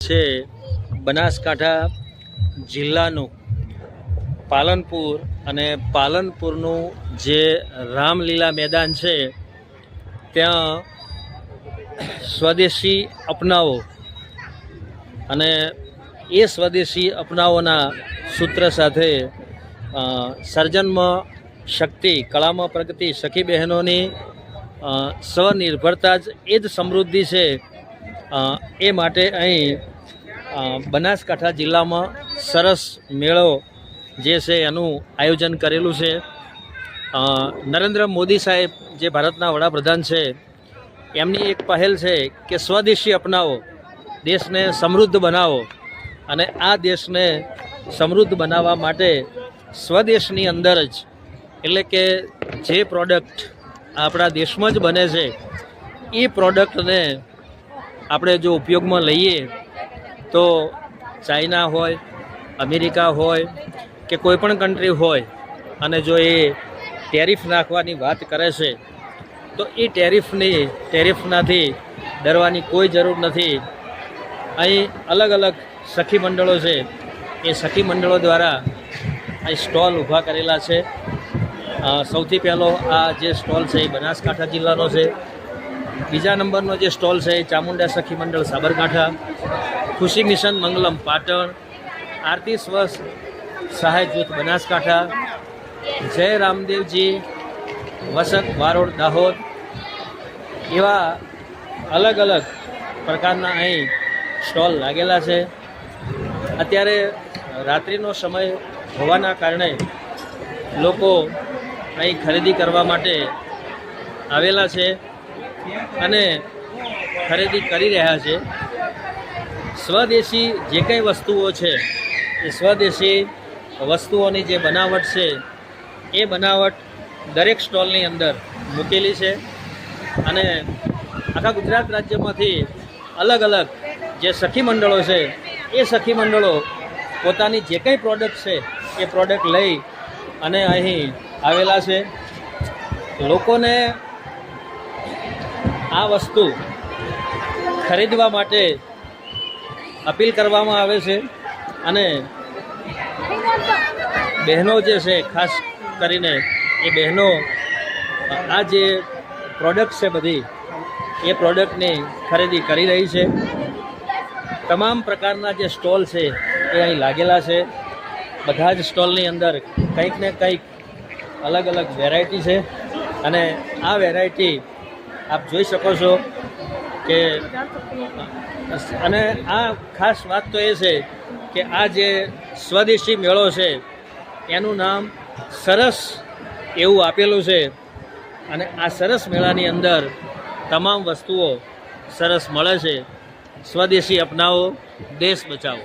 છે બનાસકાંઠા જિલ્લાનું પાલનપુર અને પાલનપુરનું જે રામલીલા મેદાન છે ત્યાં સ્વદેશી અપનાવો અને એ સ્વદેશી અપનાવોના સૂત્ર સાથે સર્જનમાં શક્તિ, કળામાં પ્રગતિ, સખી બહેનોની સ્વનિર્ભરતા જ એ જ સમૃદ્ધિ છે. એ માટે અહીં બનાસકાંઠા જિલ્લામાં સરસ મેળો જે છે એનું આયોજન કરેલું છે. નરેન્દ્ર મોદી સાહેબ જે ભારતના વડાપ્રધાન છે એમની એક પહેલ છે કે સ્વદેશી અપનાવો, દેશને સમૃદ્ધ બનાવો. અને આ દેશને સમૃદ્ધ બનાવવા માટે સ્વદેશની અંદર જ, એટલે કે જે પ્રોડક્ટ આપણા દેશમાં જ બને છે એ પ્રોડક્ટને આપણે જો ઉપયોગમાં લઈએ તો ચાઇના હોય, અમેરિકા હોય કે કોઈ પણ કન્ટ્રી હોય અને જો એ ટેરિફ નાખવાની વાત કરે છે તો એ ટેરિફનાથી ડરવાની કોઈ જરૂર નથી. અહીં અલગ અલગ સખી મંડળો છે, એ સખી મંડળો દ્વારા અહીં સ્ટોલ ઊભા કરેલા છે. સૌથી પહેલો આ જે સ્ટોલ છે એ બનાસકાંઠા જિલ્લાનો છે. બીજા નંબરનો જે સ્ટોલ છે એ ચામુંડા સખી મંડળ સાબરકાંઠા, ખુશી મિશન મંગલમ પાટણ, આરતી સ્વ સહાય જૂથ બનાસકાંઠા, જય રામદેવજી વસત વારોડ દાહોદ, એવા અલગ અલગ પ્રકારના અહીં સ્ટોલ લાગેલા છે. અત્યારે રાત્રિનો સમય હોવાના કારણે લોકો અહીં ખરીદી કરવા માટે આવેલા છે અને ખરીદી કરી રહ્યા છે. સ્વદેશી જે કંઈ વસ્તુઓ છે એ સ્વદેશી વસ્તુઓની જે બનાવટ છે એ બનાવટ દરેક સ્ટોલની અંદર મૂકેલી છે. અને આખા ગુજરાત રાજ્યમાંથી અલગ અલગ જે સખી મંડળો છે એ સખી મંડળો પોતાની જે કંઈ પ્રોડક્ટ છે એ પ્રોડક્ટ લઈ અને અહીં આવેલા છે. લોકોને આ વસ્તુ ખરીદવા માટે અપીલ કરવામાં આવે છે. અને બહેનો જે છે, ખાસ કરીને એ બહેનો આ જે પ્રોડક્ટ છે બધી એ પ્રોડક્ટની ખરીદી કરી રહી છે. તમામ પ્રકારના જે સ્ટોલ છે એ અહીં લાગેલા છે. બધા જ સ્ટોલની અંદર કંઈક ને કંઈક અલગ અલગ વેરાયટી છે. અને આ વેરાયટી આપ જોઈ શકો છો કે, અને આ ખાસ વાત તો એ છે કે આ જે સ્વદેશી મેળો છે એનું નામ સરસ એવું આપેલું છે. અને આ સરસ મેળાની અંદર તમામ વસ્તુઓ સરસ મળે છે. સ્વદેશી અપનાવો, દેશ બચાવો.